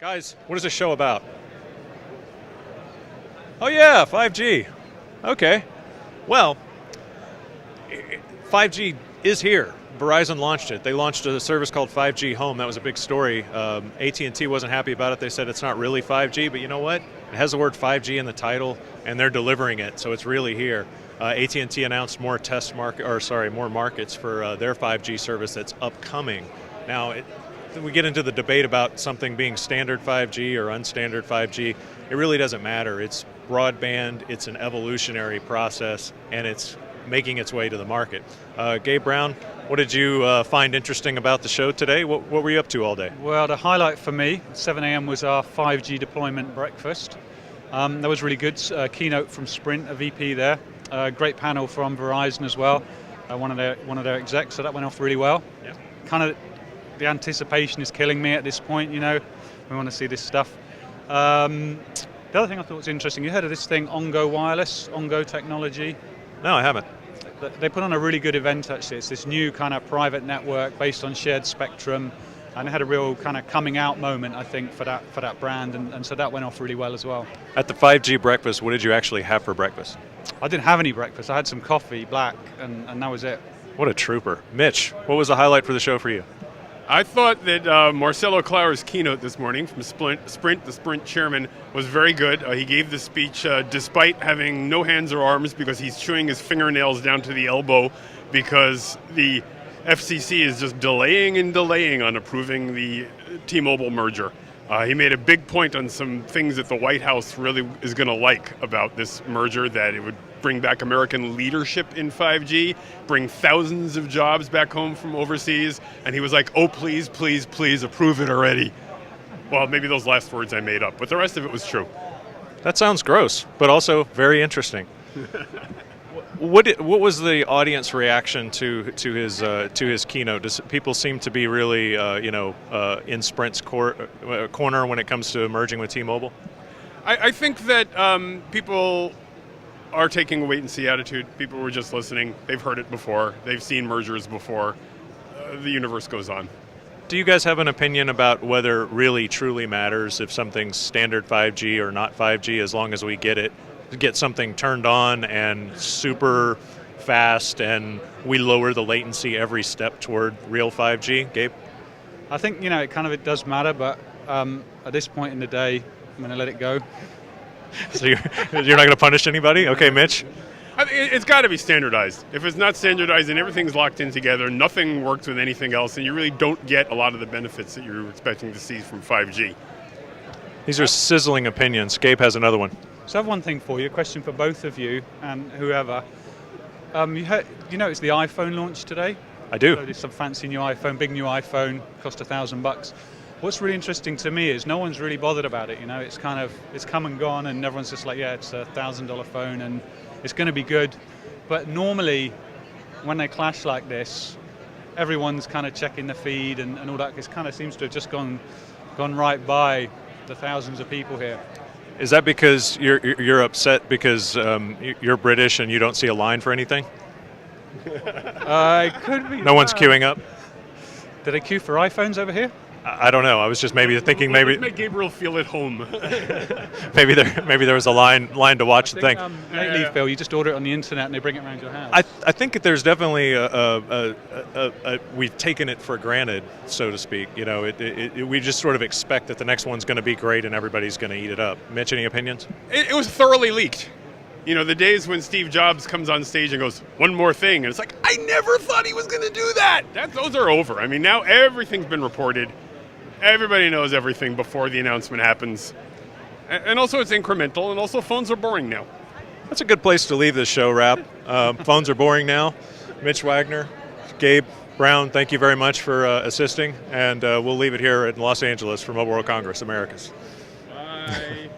Guys, what is this show about? Oh yeah, 5G. Okay. Well, 5G is here. Verizon launched it. They launched a service called 5G Home. That was a big story. AT&T wasn't happy about it. They said it's not really 5G, but you know what? It has the word 5G in the title, and they're delivering it, so it's really here. AT&T announced more more markets for their 5G service that's upcoming. Now, we get into the debate about something being standard 5G or unstandard 5G. It really doesn't matter. It's broadband, it's an evolutionary process, and it's making its way to the market. Gabe Brown, what did you find interesting about the show today? What were you up to all day? Well, the highlight for me, 7 a.m. was our 5G deployment breakfast. That was really good. Keynote from Sprint, a VP there. Great panel from Verizon as well, one of their execs, so that went off really well. Yeah. Kind of the anticipation is killing me at this point, you know. We want to see this stuff. The other thing I thought was interesting, you heard of this thing, Ongo Wireless, Ongo technology? No, I haven't. They put on a really good event actually. It's this new kind of private network based on shared spectrum, and it had a real kind of coming out moment, I think, for that brand, and so that went off really well as well. At the 5G breakfast, what did you actually have for breakfast? I didn't have any breakfast. I had some coffee, black, and that was it. What a trooper. Mitch, what was the highlight for the show for you? I thought that Marcelo Claure's keynote this morning from Sprint, the Sprint chairman, was very good. He gave the speech despite having no hands or arms because he's chewing his fingernails down to the elbow because the FCC is just delaying and delaying on approving the T-Mobile merger. He made a big point on some things that the White House really is going to like about this merger, that it would bring back American leadership in 5G, bring thousands of jobs back home from overseas, and he was like, oh, please, please, please approve it already. Well, maybe those last words I made up, but the rest of it was true. That sounds gross, but also very interesting. What was the audience reaction to his keynote? Does people seem to be really in Sprint's corner when it comes to merging with T-Mobile? I think that people are taking a wait-and-see attitude. People were just listening. They've heard it before. They've seen mergers before. The universe goes on. Do you guys have an opinion about whether it really truly matters if something's standard 5G or not 5G, as long as we get something turned on and super fast and we lower the latency every step toward real 5G? Gabe? I think, it does matter, but at this point in the day, I'm going to let it go. So you're not going to punish anybody? Okay, Mitch? It's got to be standardized. If it's not standardized and everything's locked in together, nothing works with anything else, and you really don't get a lot of the benefits that you're expecting to see from 5G. These are sizzling opinions. Gabe has another one. So I have one thing for you, a question for both of you and whoever. You noticed the iPhone launch today? I do. So there's some fancy new iPhone, big new iPhone, cost $1,000. What's really interesting to me is no one's really bothered about it. It's it's come and gone, and everyone's just like, yeah, it's $1,000 phone and it's going to be good. But normally, when they clash like this, everyone's kind of checking the feed and all that. It kind of seems to have just gone right by the thousands of people here. Is that because you're upset because you're British and you don't see a line for anything? It could be. No one's queuing up? Do they queue for iPhones over here? I don't know. I was just thinking Let's make Gabriel feel at home. maybe there was a line to watch the thing. Lately, Phil, you just order it on the internet and they bring it around your house. I think that there's definitely we've taken it for granted, so to speak. We just sort of expect that the next one's going to be great and everybody's going to eat it up. Mitch, any opinions? It was thoroughly leaked. The days when Steve Jobs comes on stage and goes, one more thing, and it's like, I never thought he was going to do that. Those are over. I mean, now everything's been reported. Everybody knows everything before the announcement happens. And also it's incremental, and also phones are boring now. That's a good place to leave this show wrap. Phones are boring now. Mitch Wagner, Gabe Brown, thank you very much for assisting, and we'll leave it here in Los Angeles for Mobile World Congress Americas. Bye.